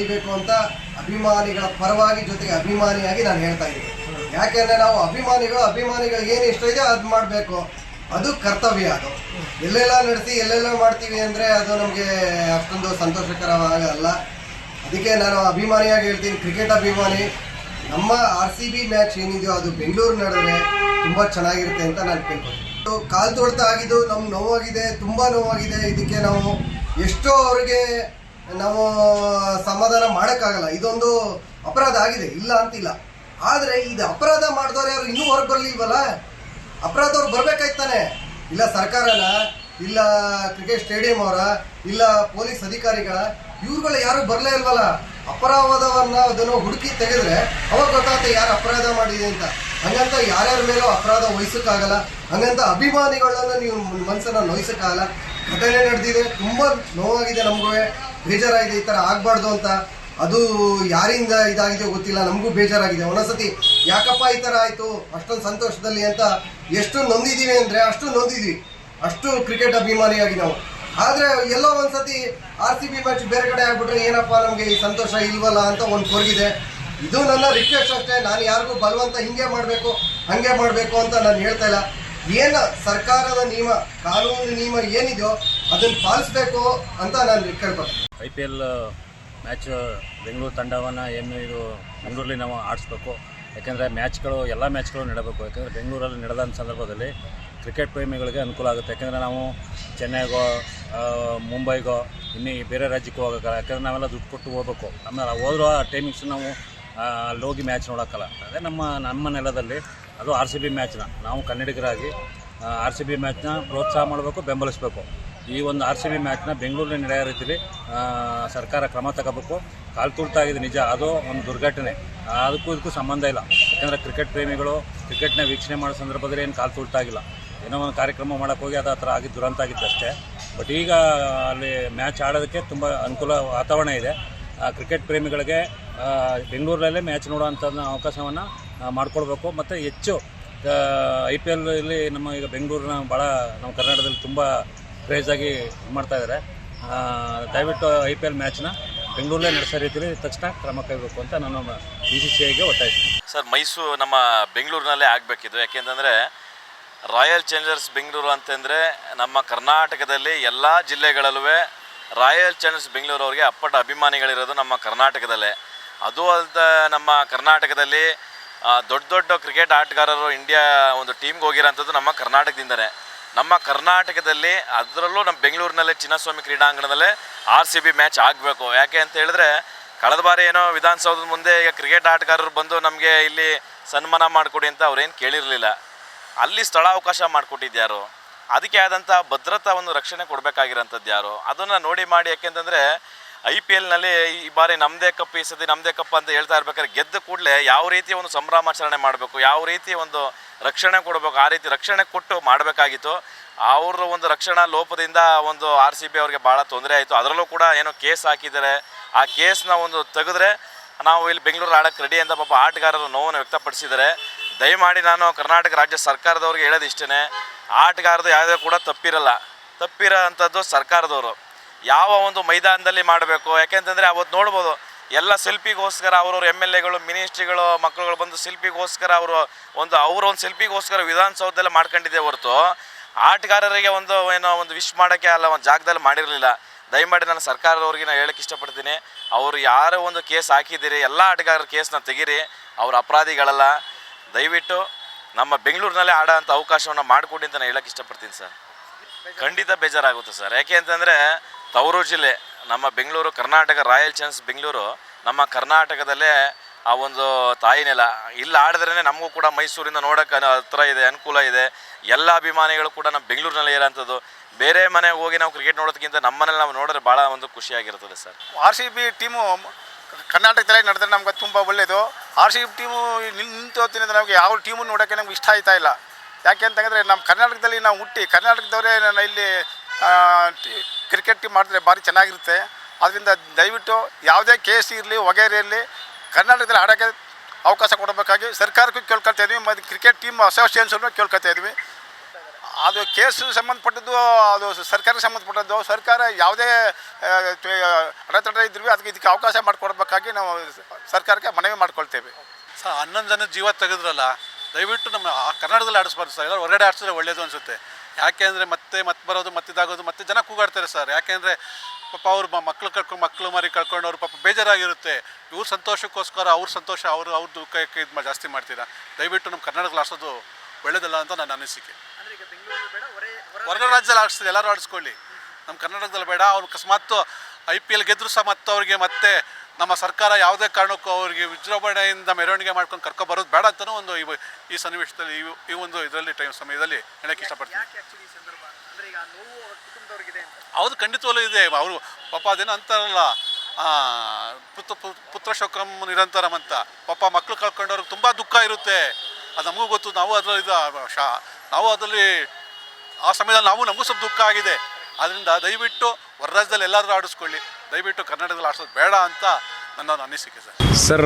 ನಡಿಬೇಕು ಅಂತ ಅಭಿಮಾನಿಗಳ ಪರವಾಗಿ ಜೊತೆಗೆ ಅಭಿಮಾನಿಯಾಗಿ ನಾನು ಹೇಳ್ತಾ ಇದ್ದೀನಿ. ಯಾಕೆಂದರೆ ನಾವು ಅಭಿಮಾನಿಗಳಿಗೆ ಏನು ಇಷ್ಟ ಇದೆ ಅದು ಮಾಡಬೇಕು, ಅದು ಕರ್ತವ್ಯ. ಅದು ಎಲ್ಲೆಲ್ಲ ನಡೆಸಿ ಎಲ್ಲೆಲ್ಲ ಮಾಡ್ತೀವಿ ಅಂದರೆ ಅದು ನಮಗೆ ಅಷ್ಟೊಂದು ಸಂತೋಷಕರವಾಗಲ್ಲ. ಅದಕ್ಕೆ ನಾನು ಅಭಿಮಾನಿಯಾಗಿ ಹೇಳ್ತೀನಿ, ಕ್ರಿಕೆಟ್ ಅಭಿಮಾನಿ. ನಮ್ಮ RCB ಮ್ಯಾಚ್ ಏನಿದೆಯೋ ಅದು ಬೆಂಗಳೂರು ನಡೆದ್ರೆ ತುಂಬ ಚೆನ್ನಾಗಿರುತ್ತೆ ಅಂತ ನಾನು ಕೇಳ್ಕೊತೀನಿ. ಕಾಲು ತೊಳ್ತಾ ಆಗಿದ್ದು ನಮ್ಗೆ ನೋವಾಗಿದೆ, ತುಂಬ ನೋವಾಗಿದೆ. ಇದಕ್ಕೆ ನಾವು ಎಷ್ಟೋ ಅವ್ರಿಗೆ ನಾವು ಸಮಾಧಾನ ಮಾಡೋಕ್ಕಾಗಲ್ಲ. ಇದೊಂದು ಅಪರಾಧ ಆಗಿದೆ, ಇಲ್ಲ ಅಂತಿಲ್ಲ. ಆದರೆ ಇದು ಅಪರಾಧ ಮಾಡಿದವ್ರೆ ಅವ್ರು ಇನ್ನೂ ಹೊರಗೆ ಬರಲಿಲ್ವಲ್ಲ. ಅಪರಾಧವ್ರು ಬರಬೇಕಾಯ್ತಾನೆ. ಇಲ್ಲ ಸರ್ಕಾರನ, ಇಲ್ಲ ಕ್ರಿಕೆಟ್ ಸ್ಟೇಡಿಯಂ ಅವರ, ಇಲ್ಲ ಪೊಲೀಸ್ ಅಧಿಕಾರಿಗಳ, ಇವ್ರುಗಳು ಯಾರು ಬರಲೇ ಇಲ್ವಲ್ಲ. ಅಪರಾಧವನ್ನ ಅದನ್ನು ಹುಡುಕಿ ತೆಗೆದ್ರೆ ಅವಾಗ ಗೊತ್ತಾಗುತ್ತೆ ಯಾರು ಅಪರಾಧ ಮಾಡಿದೆ ಅಂತ. ಹಂಗಂತ ಯಾರ್ಯಾರ ಮೇಲೂ ಅಪರಾಧ ವಹಿಸೋಕ್ಕಾಗಲ್ಲ. ಹಂಗಂತ ಅಭಿಮಾನಿಗಳನ್ನು ನೀವು ಮನಸ್ಸನ್ನು ನೋಯಿಸೋಕ್ಕಾಗಲ್ಲ. ಘಟನೆ ನಡೆದಿದೆ, ತುಂಬ ನೋವಾಗಿದೆ, ನಮಗೂ ಬೇಜಾರಾಗಿದೆ ಈ ಥರ ಆಗಬಾರ್ದು ಅಂತ. ಅದು ಯಾರಿಂದ ಇದಾಗಿದೆಯೋ ಗೊತ್ತಿಲ್ಲ, ನಮಗೂ ಬೇಜಾರಾಗಿದೆ. ಒಂದೊಂದ್ಸತಿ ಯಾಕಪ್ಪ ಈ ಥರ ಆಯಿತು ಅಷ್ಟೊಂದು ಸಂತೋಷದಲ್ಲಿ ಅಂತ ಎಷ್ಟು ನೊಂದಿದ್ದೀವಿ ಅಂದರೆ ಅಷ್ಟು ನೊಂದಿದ್ವಿ, ಅಷ್ಟು ಕ್ರಿಕೆಟ್ ಅಭಿಮಾನಿಯಾಗಿ ನಾವು. ಆದರೆ ಎಲ್ಲೋ ಒಂದ್ಸತಿ RCB ಮ್ಯಾಚ್ ಬೇರೆ ಕಡೆ ಆಗ್ಬಿಟ್ರೆ ಏನಪ್ಪ ನಮಗೆ ಈ ಸಂತೋಷ ಇಲ್ವಲ್ಲ ಅಂತ ಒಂದು ಕೊರಗಿದೆ. ಇದು ನನ್ನ ರಿಕ್ವೆಸ್ಟ್ ಅಷ್ಟೇ. ನಾನು ಯಾರಿಗೂ ಬಲವಂತ ಹಿಂಗೆ ಮಾಡಬೇಕು ಹಾಗೆ ಮಾಡಬೇಕು ಅಂತ ನಾನು ಹೇಳ್ತಾ ಇಲ್ಲ. ಏನು ಸರ್ಕಾರದ ನಿಯಮ, ಕಾನೂನು ನಿಯಮ ಏನಿದೆಯೋ ಅದನ್ನು ಪಾಲಿಸಬೇಕು ಅಂತ ನಾನು ಕೇಳ್ಕೊಳ್ತೀನಿ. IPL ಮ್ಯಾಚ್ ಬೆಂಗಳೂರು ತಂಡವನ್ನು ಇದು ಬೆಂಗಳೂರಲ್ಲಿ ನಾವು ಆಡಿಸ್ಬೇಕು. ಯಾಕೆಂದರೆ ಎಲ್ಲ ಮ್ಯಾಚ್ಗಳು ನಡೆಯಬೇಕು. ಯಾಕೆಂದರೆ ಬೆಂಗಳೂರಲ್ಲಿ ನಡೆದ ಸಂದರ್ಭದಲ್ಲಿ ಕ್ರಿಕೆಟ್ ಪ್ರೇಮಿಗಳಿಗೆ ಅನುಕೂಲ ಆಗುತ್ತೆ. ಯಾಕೆಂದರೆ ನಾವು ಚೆನ್ನೈಗೋ ಮುಂಬೈಗೋ ಇನ್ನೂ ಬೇರೆ ರಾಜ್ಯಕ್ಕೆ ಹೋಗೋಕ್ಕಲ್ಲ. ಯಾಕೆಂದರೆ ನಾವೆಲ್ಲ ದುಡ್ಡು ಕೊಟ್ಟು ಹೋಗ್ಬೇಕು. ಆಮೇಲೆ ಹೋದ್ರೂ ಆ ಟೈಮಿಂಗ್ಸ್ ನಾವು ಅಲ್ಲಿ ಹೋಗಿ ಮ್ಯಾಚ್ ನೋಡೋಕ್ಕಲ್ಲ. ಅದೇ ನಮ್ಮ ನೆಲದಲ್ಲಿ ಅದು RCB ಮ್ಯಾಚ್ನ ನಾವು ಕನ್ನಡಿಗರಾಗಿ RCB ಮ್ಯಾಚ್ನ ಪ್ರೋತ್ಸಾಹ ಮಾಡಬೇಕು, ಬೆಂಬಲಿಸಬೇಕು. ಈ ಒಂದು RCB ಮ್ಯಾಚ್ನ ಬೆಂಗಳೂರಿನಲ್ಲಿ ನಡೆಯೋ ರೀತಿಯಲ್ಲಿ ಸರ್ಕಾರ ಕ್ರಮ ತಗೋಬೇಕು. ಕಾಲು ತುರ್ತಾಗಿದೆ ನಿಜ, ಅದು ಒಂದು ದುರ್ಘಟನೆ, ಅದಕ್ಕೂ ಸಂಬಂಧ ಇಲ್ಲ. ಯಾಕೆಂದರೆ ಕ್ರಿಕೆಟ್ ಪ್ರೇಮಿಗಳು ಕ್ರಿಕೆಟ್ನ ವೀಕ್ಷಣೆ ಮಾಡೋ ಸಂದರ್ಭದಲ್ಲಿ ಏನು ಕಾಲು ತುರ್ತಾಗಿಲ್ಲ, ಏನೋ ಒಂದು ಕಾರ್ಯಕ್ರಮ ಮಾಡೋಕ್ಕೆ ಹೋಗಿ ಅದು ಆ ಥರ ಆಗಿದ್ದು ದುರಂತ ಆಗಿತ್ತು ಅಷ್ಟೇ. ಬಟ್ ಈಗ ಅಲ್ಲಿ ಮ್ಯಾಚ್ ಆಡೋದಕ್ಕೆ ತುಂಬ ಅನುಕೂಲ ವಾತಾವರಣ ಇದೆ. ಕ್ರಿಕೆಟ್ ಪ್ರೇಮಿಗಳಿಗೆ ಬೆಂಗಳೂರಲ್ಲೇ ಮ್ಯಾಚ್ ನೋಡೋವಂಥ ಅವಕಾಶವನ್ನು ಮಾಡಿಕೊಡ್ಬೇಕು. ಮತ್ತು ಹೆಚ್ಚು IPL ಇಲ್ಲಿ ನಮ್ಮ ಈಗ ಬೆಂಗಳೂರಿನ ಭಾಳ ನಮ್ಮ ಕರ್ನಾಟಕದಲ್ಲಿ ತುಂಬ ಕ್ರೇಜಾಗಿ ಇದು ಮಾಡ್ತಾಯಿದ್ದಾರೆ. ದಯವಿಟ್ಟು IPL ಮ್ಯಾಚ್ನ ಬೆಂಗಳೂರಲ್ಲೇ ನಡೆಸೋ ರೀತಿಯಲ್ಲಿ ತಕ್ಷಣ ಕ್ರಮ ಕೈಬೇಕು ಅಂತ ನಾನು BCCIಗೆ ಒತ್ತಾಯಿಸ್ತೀನಿ. ಸರ್, ನಮ್ಮ ಬೆಂಗಳೂರಿನಲ್ಲೇ ಆಗಬೇಕಿದ್ದು. ಯಾಕೆಂತಂದರೆ ರಾಯಲ್ ಚಾಲೆಂಜರ್ಸ್ ಬೆಂಗಳೂರು ಅಂತಂದರೆ ನಮ್ಮ ಕರ್ನಾಟಕದಲ್ಲಿ ಎಲ್ಲ ಜಿಲ್ಲೆಗಳಲ್ಲೂ ರಾಯಲ್ ಚಾಲೆಂಜರ್ಸ್ ಬೆಂಗಳೂರು ಅವ್ರಿಗೆ ಅಪ್ಪಟ ಅಭಿಮಾನಿಗಳಿರೋದು ನಮ್ಮ ಕರ್ನಾಟಕದಲ್ಲೇ. ಅದು ಅಲ್ಲದೆ ನಮ್ಮ ಕರ್ನಾಟಕದಲ್ಲಿ ದೊಡ್ಡ ದೊಡ್ಡ ಕ್ರಿಕೆಟ್ ಆಟಗಾರರು ಇಂಡಿಯಾ ಒಂದು ಟೀಮ್ಗೆ ಹೋಗಿರೋಂಥದ್ದು ನಮ್ಮ ಕರ್ನಾಟಕದಿಂದಲೇ. ನಮ್ಮ ಕರ್ನಾಟಕದಲ್ಲಿ ಅದರಲ್ಲೂ ನಮ್ಮ ಬೆಂಗಳೂರಿನಲ್ಲೇ ಚಿನ್ನಸ್ವಾಮಿ ಕ್ರೀಡಾಂಗಣದಲ್ಲೇ RCB ಮ್ಯಾಚ್ ಆಗಬೇಕು. ಯಾಕೆ ಅಂತ ಹೇಳಿದ್ರೆ ಕಳೆದ ಬಾರಿ ಏನೋ ವಿಧಾನಸೌಧದ ಮುಂದೆ ಈಗ ಕ್ರಿಕೆಟ್ ಆಟಗಾರರು ಬಂದು ನಮಗೆ ಇಲ್ಲಿ ಸನ್ಮಾನ ಮಾಡಿಕೊಡಿ ಅಂತ ಅವ್ರೇನು ಕೇಳಿರಲಿಲ್ಲ. ಅಲ್ಲಿ ಸ್ಥಳಾವಕಾಶ ಮಾಡಿಕೊಟ್ಟಿದ್ಯಾರು, ಅದಕ್ಕೆ ಆದಂಥ ಭದ್ರತಾ ಒಂದು ರಕ್ಷಣೆ ಕೊಡಬೇಕಾಗಿರೋಂಥದ್ದು ಯಾರು, ಅದನ್ನು ನೋಡಿ ಮಾಡಿ. ಯಾಕೆಂತಂದರೆ IPLನಲ್ಲಿ ಈ ಬಾರಿ ನಮ್ಮದೇ ಕಪ್, ಈ ಸತಿ ನಮ್ಮದೇ ಕಪ್ ಅಂತ ಹೇಳ್ತಾ ಇರ್ಬೇಕಾದ್ರೆ ಗೆದ್ದ ಕೂಡಲೇ ಯಾವ ರೀತಿ ಒಂದು ಸಂಭ್ರಮಾಚರಣೆ ಮಾಡಬೇಕು, ಯಾವ ರೀತಿ ಒಂದು ರಕ್ಷಣೆ ಕೊಡಬೇಕು, ಆ ರೀತಿ ರಕ್ಷಣೆ ಕೊಟ್ಟು ಮಾಡಬೇಕಾಗಿತ್ತು. ಅವ್ರ ಒಂದು ರಕ್ಷಣಾ ಲೋಪದಿಂದ ಒಂದು RCB ಅವ್ರಿಗೆ ಭಾಳ ತೊಂದರೆ ಆಯಿತು. ಅದರಲ್ಲೂ ಕೂಡ ಏನೋ ಕೇಸ್ ಹಾಕಿದ್ದಾರೆ. ಆ ಕೇಸ್ನ ಒಂದು ತೆಗೆದ್ರೆ ನಾವು ಇಲ್ಲಿ ಬೆಂಗಳೂರು ಆಡೋಕ್ಕೆ ರೆಡಿ ಅಂತ ಪಾಪ ಆಟಗಾರರು ನೋವನ್ನು ವ್ಯಕ್ತಪಡಿಸಿದ್ದಾರೆ. ದಯಮಾಡಿ ನಾನು ಕರ್ನಾಟಕ ರಾಜ್ಯ ಸರ್ಕಾರದವ್ರಿಗೆ ಹೇಳೋದು ಇಷ್ಟೇ, ಆಟಗಾರದು ಯಾವುದೇ ಕೂಡ ತಪ್ಪಿರೋ ಅಂಥದ್ದು ಸರ್ಕಾರದವರು. ಯಾವ ಒಂದು ಮೈದಾನದಲ್ಲಿ ಮಾಡಬೇಕು. ಯಾಕೆಂತಂದರೆ ಅವತ್ತು ನೋಡ್ಬೋದು ಎಲ್ಲ ಸೆಲ್ಫಿಗೋಸ್ಕರ ಅವ್ರವ್ರ MLAಗಳು ಮಿನಿಸ್ಟ್ರಿಗಳು ಮಕ್ಕಳುಗಳು ಬಂದು ಸೆಲ್ಫಿಗೋಸ್ಕರ ಅವರ ಒಂದು ಸೆಲ್ಫಿಗೋಸ್ಕರ ವಿಧಾನಸೌಧದಲ್ಲೇ ಮಾಡ್ಕೊಂಡಿದ್ದೆ ಹೊರತು ಆಟಗಾರರಿಗೆ ಒಂದು ವಿಶ್ ಮಾಡೋಕ್ಕೆ ಅಲ್ಲ ಒಂದು ಜಾಗದಲ್ಲಿ ಮಾಡಿರಲಿಲ್ಲ. ದಯಮಾಡಿ ನಾನು ಸರ್ಕಾರದವ್ರಿಗೆ ನಾನು ಹೇಳೋಕ್ಕೆ ಇಷ್ಟಪಡ್ತೀನಿ, ಅವರು ಯಾರೋ ಒಂದು ಕೇಸ್ ಹಾಕಿದ್ದೀರಿ, ಎಲ್ಲ ಆಟಗಾರರ ಕೇಸ್ನ ತೆಗೀರಿ, ಅವ್ರ ಅಪರಾಧಿಗಳಲ್ಲ. ದಯವಿಟ್ಟು ನಮ್ಮ ಬೆಂಗಳೂರಿನಲ್ಲೇ ಆಡೋ ಅಂಥ ಅವಕಾಶವನ್ನು ಮಾಡಿಕೊಡಿ ಅಂತ ನಾನು ಹೇಳೋಕ್ಕೆ ಇಷ್ಟಪಡ್ತೀನಿ ಸರ್. ಖಂಡಿತ ಬೇಜಾರಾಗುತ್ತೆ ಸರ್. ಯಾಕೆ ಅಂತಂದರೆ ತವರು ಜಿಲ್ಲೆ ನಮ್ಮ ಬೆಂಗಳೂರು, ಕರ್ನಾಟಕ ರಾಯಲ್ ಚಾಲೆಂಜರ್ಸ್ ಬೆಂಗಳೂರು ನಮ್ಮ ಕರ್ನಾಟಕದಲ್ಲೇ ಆ ಒಂದು ತಾಯಿನೆಲ. ಇಲ್ಲಿ ಆಡಿದ್ರೇ ನಮಗೂ ಕೂಡ ಮೈಸೂರಿಂದ ನೋಡೋಕ್ಕೆ ಹತ್ರ ಇದೆ, ಅನುಕೂಲ ಇದೆ. ಎಲ್ಲ ಅಭಿಮಾನಿಗಳು ಕೂಡ ನಮ್ಮ ಬೆಂಗಳೂರಿನಲ್ಲೇ ಇರೋಂಥದ್ದು. ಬೇರೆ ಮನೆಗೆ ಹೋಗಿ ನಾವು ಕ್ರಿಕೆಟ್ ನೋಡೋದಕ್ಕಿಂತ ನಮ್ಮನೇಲಿ ನಾವು ನೋಡಿದ್ರೆ ಭಾಳ ಒಂದು ಖುಷಿಯಾಗಿರ್ತದೆ ಸರ್. RCB ಟೀಮು ಕರ್ನಾಟಕದಲ್ಲೇ ನಡೆದ್ರೆ ನಮ್ಗೆ ತುಂಬ ಒಳ್ಳೆಯದು. RCB ಟೀಮು ನಿಂತೋಗ್ತೀನಿ ಅಂದರೆ ನಮಗೆ ಯಾವ ಟೀಮು ನೋಡೋಕ್ಕೆ ನಮ್ಗೆ ಇಷ್ಟ ಆಯ್ತಾ ಇಲ್ಲ. ಯಾಕೆ ಅಂತಂದರೆ ನಮ್ಮ ಕರ್ನಾಟಕದಲ್ಲಿ ನಾವು ಹುಟ್ಟಿ ಕರ್ನಾಟಕದವರೇ ಇಲ್ಲಿ ಕ್ರಿಕೆಟ್ ಟೀಮ್ ಮಾಡಿದ್ರೆ ಭಾರಿ ಚೆನ್ನಾಗಿರುತ್ತೆ. ಅದರಿಂದ ದಯವಿಟ್ಟು ಯಾವುದೇ ಕೇಸ್ ಇರಲಿ ವಗೈರೆ ಇರಲಿ ಕರ್ನಾಟಕದಲ್ಲಿ ಆಡೋಕ್ಕೆ ಅವಕಾಶ ಕೊಡಬೇಕಾಗಿ ಸರ್ಕಾರಕ್ಕೂ ಕೇಳ್ಕೊಳ್ತಾ ಇದ್ವಿ, ಮತ್ತು ಕ್ರಿಕೆಟ್ ಟೀಮ್ ಅಸೋಸಿಯೇಷನ್ಸನ್ನು ಕೇಳ್ಕೊಳ್ತಾ ಇದ್ವಿ. ಅದು ಕೇಸ್ ಸಂಬಂಧಪಟ್ಟದ್ದು, ಅದು ಸರ್ಕಾರಕ್ಕೆ ಸಂಬಂಧಪಟ್ಟದ್ದು. ಸರ್ಕಾರ ಯಾವುದೇ ಅಡೆತಡೆ ಇದ್ರೂ ಇದಕ್ಕೆ ಅವಕಾಶ ಮಾಡಿಕೊಡ್ಬೇಕಾಗಿ ನಾವು ಸರ್ಕಾರಕ್ಕೆ ಮನವಿ ಮಾಡ್ಕೊಳ್ತೇವೆ. ಸರ್ 11 ಜನ ಜೀವ ತೆಗೆದ್ರಲ್ಲ, ದಯವಿಟ್ಟು ನಮ್ಮ ಕರ್ನಾಟಕದಲ್ಲಿ ಆಡಿಸ್ಬಾರ್ದು ಸರ್. ಎಲ್ಲರೂ ಹೊರಗಡೆ ಆಡಿಸಿದ್ರೆ ಒಳ್ಳೇದು ಅನಿಸುತ್ತೆ. ಯಾಕೆ ಅಂದರೆ ಮತ್ತೆ ಬರೋದು, ಮತ್ತಿದಾಗೋದು, ಮತ್ತೆ ಜನ ಕೂಗಾಡ್ತಾರೆ ಸರ್. ಯಾಕೆಂದರೆ ಪಾಪ ಅವ್ರು ಮಕ್ಕಳು ಮರಿ ಕಳ್ಕೊಂಡು ಅವ್ರು ಪಾಪ ಬೇಜಾರಾಗಿರುತ್ತೆ. ಇವ್ರ ಸಂತೋಷಕ್ಕೋಸ್ಕರ ಅವ್ರ ಸಂತೋಷ ಅವ್ರ ದುಃಖಕ್ಕೆ ಜಾಸ್ತಿ ಮಾಡ್ತೀರಾ. ದಯವಿಟ್ಟು ನಮ್ಮ ಕರ್ನಾಟಕದಲ್ಲಿ ಆಡಿಸೋದು ಒಳ್ಳೇದಲ್ಲ ಅಂತ ನನ್ನ ಅನಿಸಿಕೆ. ಹೊರಗಡೆ ರಾಜ್ಯದಲ್ಲಿ ಆಡಿಸ್ತಾರೆ, ಎಲ್ಲರೂ ಆಡಿಸ್ಕೊಳ್ಳಿ, ನಮ್ಮ ಕರ್ನಾಟಕದಲ್ಲಿ ಬೇಡ. ಅವ್ರು ಅಕಸ್ಮಾತ್ IPL ಗೆದ್ದರೂ ಸಹ ಅವ್ರಿಗೆ ಮತ್ತೆ ನಮ್ಮ ಸರ್ಕಾರ ಯಾವುದೇ ಕಾರಣಕ್ಕೂ ಅವರಿಗೆ ವಿಜೃಂಭಣೆಯಿಂದ ಮೆರವಣಿಗೆ ಮಾಡ್ಕೊಂಡು ಕರ್ಕೊಬರೋದು ಬೇಡ ಅಂತಲೂ ಒಂದು ಈ ಸನ್ನಿವೇಶದಲ್ಲಿ ಈ ಒಂದು ಇದರಲ್ಲಿ ಸಮಯದಲ್ಲಿ ಹೇಳೋಕ್ಕೆ ಇಷ್ಟಪಡ್ತೀನಿ. ಹೌದು, ಖಂಡಿತವಲ್ಲೂ ಇದೆ. ಅವರು ಪಾಪ ಅದೇನೋ ಅಂತಾರಲ್ಲ, ಪುತ್ರ ಶೋಕಂ ನಿರಂತರಂ ಅಂತ. ಪಾಪ ಮಕ್ಕಳು ಕಳ್ಕೊಂಡವ್ರಿಗೆ ತುಂಬ ದುಃಖ ಇರುತ್ತೆ. ಅದು ನಮಗೂ ಗೊತ್ತು. ನಾವು ಅದರಲ್ಲಿ ಆ ಸಮಯದಲ್ಲಿ ನಮಗೂ ಸ್ವಲ್ಪ ದುಃಖ ಆಗಿದೆ. ಆದ್ದರಿಂದ ದಯವಿಟ್ಟು ಹೊರ ರಾಜ್ಯದಲ್ಲಿ ಎಲ್ಲಾದರೂ ಆಡಿಸ್ಕೊಳ್ಳಿ, ದಯವಿಟ್ಟು ಕರ್ನಾಟಕದಲ್ಲಿ ಆಡಿಸೋದು ಬೇಡ ಅಂತ ನನ್ನ ಅನಿಸಿಕೆ ಸರ್.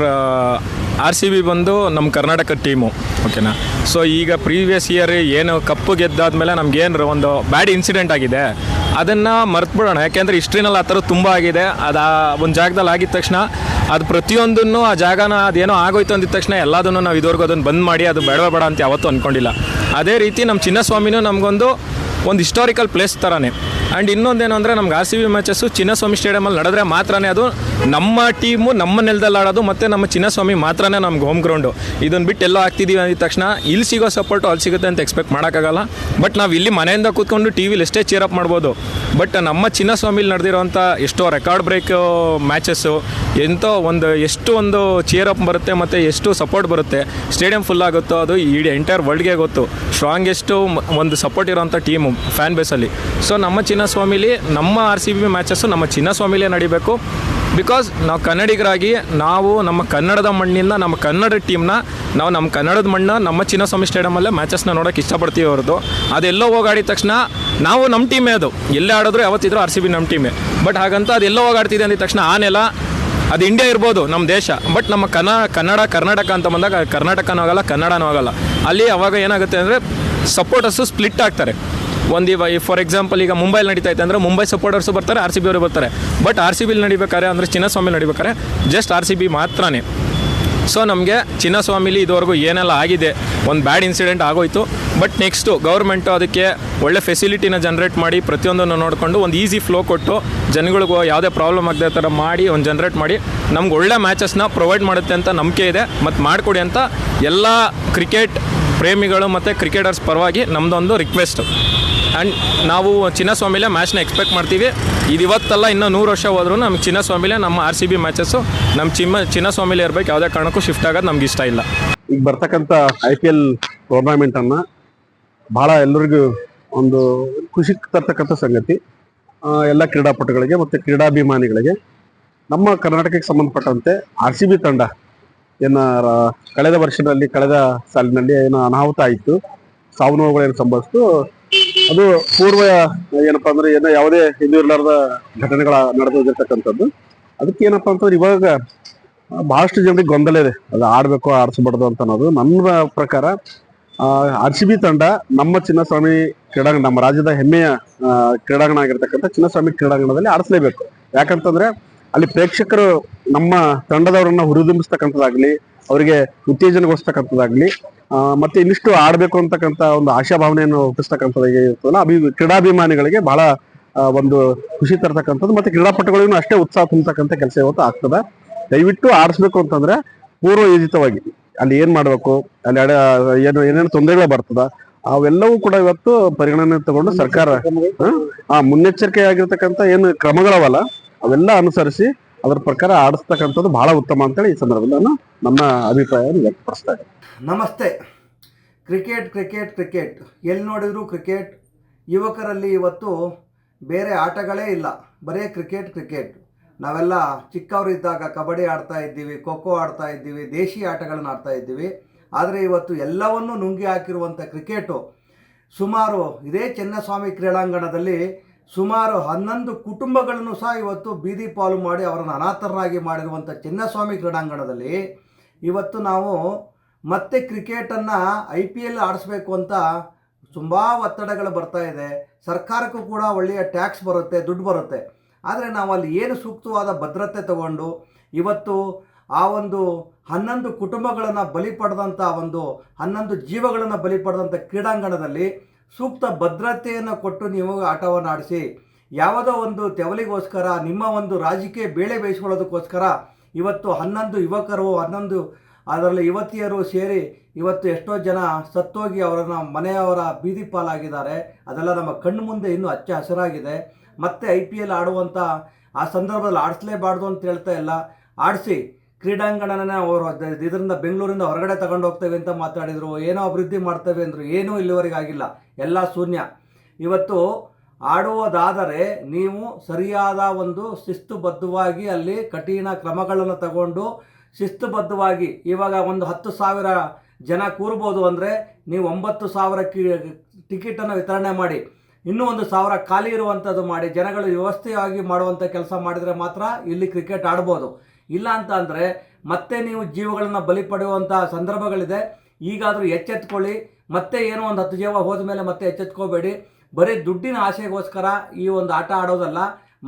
RCB ಬಂದು ನಮ್ಮ ಕರ್ನಾಟಕ ಟೀಮು, ಓಕೆನಾ. ಸೊ ಈಗ ಪ್ರೀವಿಯಸ್ ಇಯರ್ ಏನು ಕಪ್ಪು ಗೆದ್ದಾದ್ಮೇಲೆ ನಮಗೇನು ಒಂದು ಬ್ಯಾಡ್ ಇನ್ಸಿಡೆಂಟ್ ಆಗಿದೆ, ಅದನ್ನು ಮರ್ತ್ಬಿಡೋಣ. ಯಾಕೆಂದರೆ ಹಿಸ್ಟ್ರಿನಲ್ಲಿ ಆ ಥರ ತುಂಬ ಆಗಿದೆ. ಅದು ಒಂದು ಜಾಗದಲ್ಲಿ ಆಗಿದ ತಕ್ಷಣ ಅದು ಪ್ರತಿಯೊಂದನ್ನು ಆ ಜಾಗನ ಅದೇನೋ ಆಗೋಯ್ತು ಅಂದಿದ ತಕ್ಷಣ ಎಲ್ಲದನ್ನು ನಾವು ಇದುವರೆಗೂ ಅದನ್ನು ಬಂದ್ ಮಾಡಿ ಅದು ಬೇಡ ಅಂತ ಯಾವತ್ತೂ ಅಂದ್ಕೊಂಡಿಲ್ಲ. ಅದೇ ರೀತಿ ನಮ್ಮ ಚಿನ್ನಸ್ವಾಮಿನೂ ನಮಗೊಂದು ಹಿಸ್ಟಾರಿಕಲ್ ಪ್ಲೇಸ್ ಥರನೇ. ಆ್ಯಂಡ್ ಇನ್ನೊಂದೇನು ಅಂದರೆ ನಮ್ಗೆ RCB ಮ್ಯಾಚಸ್ಸು ಚಿನ್ನಸ್ವಾಮಿ ಸ್ಟೇಡಿಯಮಲ್ಲಿ ನಡೆದ್ರೆ ಮಾತ್ರನೇ ಅದು ನಮ್ಮ ಟೀಮು ನಮ್ಮ ನೆಲದಲ್ಲಿ ಆಡೋದು, ಮತ್ತು ನಮ್ಮ ಚಿನ್ನಸ್ವಾಮಿ ಮಾತ್ರನೇ ನಮ್ಗೆ ಹೋಮ್ ಗ್ರೌಂಡು. ಇದನ್ನು ಬಿಟ್ಟು ಎಲ್ಲೋ ಆಗ್ತಿದ್ದೀವಿ ಅಂದಿದ ತಕ್ಷಣ ಇಲ್ಲಿ ಸಿಗೋ ಸಪೋರ್ಟು ಅಲ್ಲಿ ಸಿಗುತ್ತೆ ಅಂತ ಎಕ್ಸ್ಪೆಕ್ಟ್ ಮಾಡೋಕ್ಕಾಗಲ್ಲ. ಬಟ್ ನಾವು ಇಲ್ಲಿ ಮನೆಯಿಂದ ಕೂತ್ಕೊಂಡು TVಲಿ ಎಷ್ಟೇ ಚೀರಪ್ ಮಾಡ್ಬೋದು. ಬಟ್ ನಮ್ಮ ಚಿನ್ನಸ್ವಾಮಿಲಿ ನಡೆದಿರೋಂಥ ಎಷ್ಟೋ ರೆಕಾರ್ಡ್ ಬ್ರೇಕ್ ಮ್ಯಾಚಸ್ಸು, ಎಷ್ಟು ಒಂದು ಚೀರಪ್ ಬರುತ್ತೆ ಮತ್ತು ಎಷ್ಟು ಸಪೋರ್ಟ್ ಬರುತ್ತೆ, ಸ್ಟೇಡಿಯಂ ಫುಲ್ ಆಗುತ್ತೋ ಅದು ಇಡೀ ಎಂಟೈರ್ ವರ್ಲ್ಡ್ಗೆ ಗೊತ್ತು. ಸ್ಟ್ರಾಂಗೆಸ್ಟು ಒಂದು ಸಪೋರ್ಟ್ ಇರೋಂಥ ಟೀಮು ಫ್ಯಾನ್ ಬೇಸಲ್ಲಿ. ಸೊ ನಮ್ಮ ಚಿನ್ನಸ್ವಾಮಿಲಿ ನಮ್ಮ RCB ಮ್ಯಾಚಸ್ಸು ನಮ್ಮ ಚಿನ್ನಸ್ವಾಮಿಲೇ ನಡಿಬೇಕು. ಬಿಕಾಸ್ ನಾವು ಕನ್ನಡಿಗರಾಗಿ ನಾವು ನಮ್ಮ ಕನ್ನಡದ ಮಣ್ಣಿಂದ ನಮ್ಮ ಕನ್ನಡ ಟೀಮ್ನ ನಾವು ನಮ್ಮ ಕನ್ನಡದ ಮಣ್ಣ ನಮ್ಮ ಚಿನ್ನಸ್ವಾಮಿ ಸ್ಟೇಡಿಯಮಲ್ಲೇ ಮ್ಯಾಚಸ್ನ ನೋಡೋಕ್ಕೆ ಇಷ್ಟಪಡ್ತೀವಿ ಹೊರತು ಅದೆಲ್ಲೋ ಹೋಗಾಡಿದ ತಕ್ಷಣ ನಾವು ನಮ್ಮ ಟೀಮೇ ಅದು ಎಲ್ಲೇ ಆಡಿದ್ರು ಯಾವತ್ತಿದ್ರು RCB ನಮ್ಮ ಟೀಮೇ. ಬಟ್ ಹಾಗಂತ ಅದೆಲ್ಲೋ ಹೋಗಾಡ್ತಿದೆ ಅಂದಿದ ತಕ್ಷಣ ಆನೆಲ್ಲ ಅದು ಇಂಡಿಯಾ ಇರ್ಬೋದು ನಮ್ಮ ದೇಶ, ಬಟ್ ನಮ್ಮ ಕರ್ನಾಟಕ ಅಂತ ಬಂದಾಗ ಕರ್ನಾಟಕನೂ ಆಗಲ್ಲ, ಕನ್ನಡನೂ ಆಗಲ್ಲ. ಅಲ್ಲಿ ಅವಾಗ ಏನಾಗುತ್ತೆ ಅಂದರೆ ಸಪೋರ್ಟರ್ಸು ಸ್ಪ್ಲಿಟ್ ಆಗ್ತಾರೆ. ಫಾರ್ ಎಕ್ಸಾಂಪಲ್ ಈಗ ಮುಂಬೈಲಿ ನಡೀತಾ ಇದೆ ಅಂದರೆ ಮುಂಬೈ ಸಪೋರ್ಟರ್ಸು ಬರ್ತಾರೆ, RCB ಅವರು ಬರ್ತಾರೆ. ಬಟ್ RCBಲಿ ನಡಿಬೇಕಾರೆ ಅಂದರೆ ಚಿನ್ನಸ್ವಾಮಿ ನಡಿಬೇಕಾರೆ ಜಸ್ಟ್ RCB ಮಾತ್ರನೇ. ಸೊ ನಮಗೆ ಚಿನ್ನಸ್ವಾಮಿಲಿ ಇದುವರೆಗೂ ಏನೆಲ್ಲ ಆಗಿದೆ, ಒಂದು ಬ್ಯಾಡ್ ಇನ್ಸಿಡೆಂಟ್ ಆಗೋಯ್ತು. ಬಟ್ ನೆಕ್ಸ್ಟು ಗೌರ್ಮೆಂಟು ಅದಕ್ಕೆ ಒಳ್ಳೆ ಫೆಸಿಲಿಟಿನ ಜನ್ರೇಟ್ ಮಾಡಿ ಪ್ರತಿಯೊಂದನ್ನು ನೋಡಿಕೊಂಡು ಒಂದು ಈಸಿ ಫ್ಲೋ ಕೊಟ್ಟು ಜನಗಳಿಗೂ ಯಾವುದೇ ಪ್ರಾಬ್ಲಮ್ ಆಗದೆ ಥರ ಮಾಡಿ ಒಂದು ಜನ್ರೇಟ್ ಮಾಡಿ ನಮ್ಗೆ ಒಳ್ಳೆ ಮ್ಯಾಚಸ್ನ ಪ್ರೊವೈಡ್ ಮಾಡುತ್ತೆ ಅಂತ ನಂಬಿಕೆ ಇದೆ. ಮತ್ತು ಮಾಡಿಕೊಡಿ ಅಂತ ಎಲ್ಲ ಕ್ರಿಕೆಟ್ ಪ್ರೇಮಿಗಳು ಮತ್ತು ಕ್ರಿಕೆಟರ್ಸ್ ಪರವಾಗಿ ನಮ್ಮದೊಂದು ರಿಕ್ವೆಸ್ಟು. ಆ್ಯಂಡ್ ನಾವು ಚಿನ್ನಸ್ವಾಮಿಲೇ ಮ್ಯಾಚ್ನ ಎಕ್ಸ್ಪೆಕ್ಟ್ ಮಾಡ್ತೀವಿ. ಇದು ಇವತ್ತಲ್ಲ ಇನ್ನೂ 100 ವರ್ಷ ಹೋದ್ರೂ ನಮ್ಗೆ ಚಿನ್ನಸ್ವಾಮಿಲೇ ನಮ್ಮ RCB ಮ್ಯಾಚಸ್ಸು ನಮ್ಮ ಚಿನ್ನಸ್ವಾಮಿಲೇ ಇರಬೇಕು. ಯಾವುದೇ ಕಾರಣಕ್ಕೂ ಶಿಫ್ಟ್ ಆಗೋದು ನಮ್ಗೆ ಇಷ್ಟ ಇಲ್ಲ. ಈಗ ಬರ್ತಕ್ಕಂಥ IPL ಟೂರ್ನಮೆಂಟನ್ನು ಭಾಳ ಎಲ್ಲರಿಗೂ ಒಂದು ಖುಷಿ ತರ್ತಕ್ಕಂಥ ಸಂಗತಿ. ಎಲ್ಲ ಕ್ರೀಡಾಪಟುಗಳಿಗೆ ಮತ್ತು ಕ್ರೀಡಾಭಿಮಾನಿಗಳಿಗೆ ನಮ್ಮ ಕರ್ನಾಟಕಕ್ಕೆ ಸಂಬಂಧಪಟ್ಟಂತೆ RCB ತಂಡ ಏನು ಕಳೆದ ವರ್ಷದಲ್ಲಿ ಕಳೆದ ಸಾಲಿನಲ್ಲಿ ಏನು ಅನಾಹುತ ಆಯಿತು, ಸಾವು ನೋವುಗಳೇನು ಸಂಭವಿಸ್ತು, ಅದು ಪೂರ್ವ ಏನಪ್ಪಾ ಅಂದ್ರೆ ಏನೋ ಯಾವುದೇ ಇದು ಇರಲಾರ್ದ ಘಟನೆಗಳ ನಡೆದೋಗಿರ್ತಕ್ಕಂಥದ್ದು. ಅದಕ್ಕೆ ಏನಪ್ಪಾ ಅಂತಂದ್ರೆ ಇವಾಗ ಬಹಳಷ್ಟು ಜನರಿಗೆ ಗೊಂದಲ ಇದೆ, ಅದು ಆಡ್ಬೇಕು ಆಡಿಸ್ಬಾರ್ದು ಅಂತ ಅನ್ನೋದು. ನನ್ನ ಪ್ರಕಾರ RCB ತಂಡ ನಮ್ಮ ಚಿನ್ನಸ್ವಾಮಿ ಕ್ರೀಡಾಂಗಣ, ನಮ್ಮ ರಾಜ್ಯದ ಹೆಮ್ಮೆಯ ಕ್ರೀಡಾಂಗಣ ಆಗಿರ್ತಕ್ಕಂಥ ಚಿನ್ನಸ್ವಾಮಿ ಕ್ರೀಡಾಂಗಣದಲ್ಲಿ ಆಡಿಸ್ಲೇಬೇಕು. ಯಾಕಂತಂದ್ರೆ ಅಲ್ಲಿ ಪ್ರೇಕ್ಷಕರು ನಮ್ಮ ತಂಡದವರನ್ನ ಹುರಿದುಂಬಿಸ್ತಕ್ಕಂಥದ್ದಾಗ್ಲಿ, ಅವರಿಗೆ ಉತ್ತೇಜನಗೊಳಿಸ್ತಕ್ಕಂಥದ್ದಾಗ್ಲಿ, ಮತ್ತೆ ಇನ್ನಿಷ್ಟು ಆಡಬೇಕು ಅಂತಕ್ಕಂಥ ಒಂದು ಆಶಾಭಾವನೆಯನ್ನು ಹುಟ್ಟಿಸ್ತಕ್ಕಂಥದ್ದಾಗಿರ್ತದಲ್ಲ, ಕ್ರೀಡಾಭಿಮಾನಿಗಳಿಗೆ ಬಹಳ ಒಂದು ಖುಷಿ ತರ್ತಕ್ಕಂಥದ್ದು, ಮತ್ತೆ ಕ್ರೀಡಾಪಟುಗಳಿಗೂ ಅಷ್ಟೇ ಉತ್ಸಾಹ ತುಂಬತಕ್ಕಂಥ ಕೆಲಸ ಇವತ್ತು ಆಗ್ತದೆ. ದಯವಿಟ್ಟು ಆಡಿಸ್ಬೇಕು ಅಂತಂದ್ರೆ ಪೂರ್ವಯೋಜಿತವಾಗಿ ಅಲ್ಲಿ ಏನ್ ಮಾಡ್ಬೇಕು, ಅಲ್ಲಿ ಏನೇನು ತೊಂದರೆಗಳು ಬರ್ತದ ಅವೆಲ್ಲವೂ ಕೂಡ ಇವತ್ತು ಪರಿಗಣನೆ ತಗೊಂಡು ಸರ್ಕಾರ ಮುನ್ನೆಚ್ಚರಿಕೆ ಆಗಿರ್ತಕ್ಕಂಥ ಏನು ಕ್ರಮಗಳವಲ್ಲ ಅವೆಲ್ಲ ಅನುಸರಿಸಿ ಅದರ ಪ್ರಕಾರ ಆಡಿಸ್ತಕ್ಕಂಥದ್ದು ಬಹಳ ಉತ್ತಮ ಅಂತೇಳಿ ಈ ಸಂದರ್ಭದಲ್ಲಿ ನಾನು ನನ್ನ ಅಭಿಪ್ರಾಯವನ್ನು ವ್ಯಕ್ತಪಡಿಸ್ತಾ ಇದ್ದೀನಿ. ನಮಸ್ತೆ. ಕ್ರಿಕೆಟ್ ಎಲ್ಲಿ ನೋಡಿದ್ರು ಕ್ರಿಕೆಟ್. ಯುವಕರಲ್ಲಿ ಇವತ್ತು ಬೇರೆ ಆಟಗಳೇ ಇಲ್ಲ, ಬರೀ ಕ್ರಿಕೆಟ್. ನಾವೆಲ್ಲ ಚಿಕ್ಕವರಿದ್ದಾಗ ಕಬಡ್ಡಿ ಆಡ್ತಾ ಇದ್ದೀವಿ, ಖೋ ಖೋ ಆಡ್ತಾ ಇದ್ದೀವಿ, ದೇಶಿ ಆಟಗಳನ್ನು ಆಡ್ತಾ ಇದ್ದೀವಿ. ಆದರೆ ಇವತ್ತು ಎಲ್ಲವನ್ನೂ ನುಂಗಿ ಹಾಕಿರುವಂಥ ಕ್ರಿಕೆಟು ಸುಮಾರು ಇದೇ ಚಿನ್ನಸ್ವಾಮಿ ಕ್ರೀಡಾಂಗಣದಲ್ಲಿ ಸುಮಾರು 11 ಕುಟುಂಬಗಳನ್ನು ಸಹ ಇವತ್ತು ಬೀದಿ ಪಾಲು ಮಾಡಿ ಅವರನ್ನು ಅನಾಥರನ್ನಾಗಿ ಮಾಡಿರುವಂಥ ಚಿನ್ನಸ್ವಾಮಿ ಕ್ರೀಡಾಂಗಣದಲ್ಲಿ ಇವತ್ತು ನಾವು ಮತ್ತೆ ಕ್ರಿಕೆಟನ್ನು IPL ಆಡಿಸ್ಬೇಕು ಅಂತ ತುಂಬ ಒತ್ತಡಗಳು ಬರ್ತಾ ಇದೆ, ಸರ್ಕಾರಕ್ಕೂ ಕೂಡ ಒಳ್ಳೆಯ ಟ್ಯಾಕ್ಸ್ ಬರುತ್ತೆ, ದುಡ್ಡು ಬರುತ್ತೆ. ಆದರೆ ನಾವು ಅಲ್ಲಿ ಏನು ಸೂಕ್ತವಾದ ಭದ್ರತೆ ತಗೊಂಡು ಇವತ್ತು ಆ ಒಂದು 11 ಕುಟುಂಬಗಳನ್ನು ಬಲಿ ಪಡೆದಂಥ 11 ಜೀವಗಳನ್ನು ಬಲಿ ಪಡೆದಂಥ ಕ್ರೀಡಾಂಗಣದಲ್ಲಿ ಸೂಕ್ತ ಭದ್ರತೆಯನ್ನು ಕೊಟ್ಟು ನೀವು ಆಟವನ್ನು ಆಡಿಸಿ. ಯಾವುದೋ ಒಂದು ತೆವಲಿಗೋಸ್ಕರ ನಿಮ್ಮ ಒಂದು ರಾಜಕೀಯ ಬೇಳೆ ಬೇಯಿಸ್ಕೊಳ್ಳೋದಕ್ಕೋಸ್ಕರ ಇವತ್ತು 11 ಯುವಕರು 11 ಅದರಲ್ಲಿ ಯುವತಿಯರು ಸೇರಿ ಇವತ್ತು ಎಷ್ಟೋ ಜನ ಸತ್ತೋಗಿ ಅವರನ್ನು ಮನೆಯವರ ಬೀದಿ ಪಾಲಾಗಿದ್ದಾರೆ. ಅದೆಲ್ಲ ನಮ್ಮ ಕಣ್ಣು ಮುಂದೆ ಇನ್ನೂ ಹಚ್ಚ ಹಸಿರಾಗಿದೆ. ಮತ್ತೆ IPL ಆಡುವಂಥ ಆ ಸಂದರ್ಭದಲ್ಲಿ ಆಡಿಸಲೇಬಾರ್ದು ಅಂತ ಹೇಳ್ತಾ ಇಲ್ಲ, ಆಡಿಸಿ. ಕ್ರೀಡಾಂಗಣನ ಅವರು ಇದರಿಂದ ಬೆಂಗಳೂರಿಂದ ಹೊರಗಡೆ ತಗೊಂಡು ಹೋಗ್ತೇವೆ ಅಂತ ಮಾತಾಡಿದರು, ಏನೋ ಅಭಿವೃದ್ಧಿ ಮಾಡ್ತೇವೆ ಅಂದರು, ಏನೂ ಇಲ್ಲಿವರೆಗೆ ಆಗಿಲ್ಲ, ಎಲ್ಲ ಶೂನ್ಯ. ಇವತ್ತು ಆಡುವುದಾದರೆ ನೀವು ಸರಿಯಾದ ಒಂದು ಶಿಸ್ತುಬದ್ಧವಾಗಿ ಅಲ್ಲಿ ಕಠಿಣ ಕ್ರಮಗಳನ್ನು ತಗೊಂಡು ಶಿಸ್ತುಬದ್ಧವಾಗಿ ಇವಾಗ ಒಂದು 10,000 ಜನ ಕೂರ್ಬೋದು ಅಂದರೆ ನೀವು 9,000 ಟಿಕೆಟನ್ನು ವಿತರಣೆ ಮಾಡಿ, ಇನ್ನೂ 1,000 ಖಾಲಿ ಇರುವಂಥದ್ದು ಮಾಡಿ, ಜನಗಳು ವ್ಯವಸ್ಥೆಯಾಗಿ ಮಾಡುವಂಥ ಕೆಲಸ ಮಾಡಿದರೆ ಮಾತ್ರ ಇಲ್ಲಿ ಕ್ರಿಕೆಟ್ ಆಡ್ಬೋದು. ಇಲ್ಲ ಅಂತ ಅಂದರೆ ಮತ್ತೆ ನೀವು ಜೀವಗಳನ್ನು ಬಲಿ ಪಡೆಯುವಂಥ ಸಂದರ್ಭಗಳಿದೆ. ಈಗಾದರೂ ಎಚ್ಚೆತ್ಕೊಳ್ಳಿ. ಮತ್ತೆ ಏನೋ ಒಂದು 10 ಜೀವ ಹೋದ ಮೇಲೆ ಮತ್ತೆ ಎಚ್ಚೆತ್ಕೋಬೇಡಿ. ಬರೀ ದುಡ್ಡಿನ ಆಸೆಗೋಸ್ಕರ ಈ ಒಂದು ಆಟ ಆಡೋದಲ್ಲ,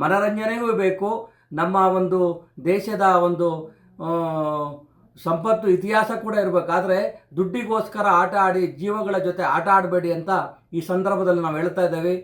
ಮನರಂಜನೆಗೂ ಬೇಕು. ನಮ್ಮ ಒಂದು ದೇಶದ ಒಂದು ಸಂಪತ್ತು ಇತಿಹಾಸ ಕೂಡ ಇರಬೇಕಾದ್ರೆ ದುಡ್ಡಿಗೋಸ್ಕರ ಆಟ ಆಡಿ ಜೀವಗಳ ಜೊತೆ ಆಟ ಆಡಬೇಡಿ ಅಂತ ಈ ಸಂದರ್ಭದಲ್ಲಿ ನಾವು ಹೇಳ್ತಾ ಇದ್ದೇವೆ.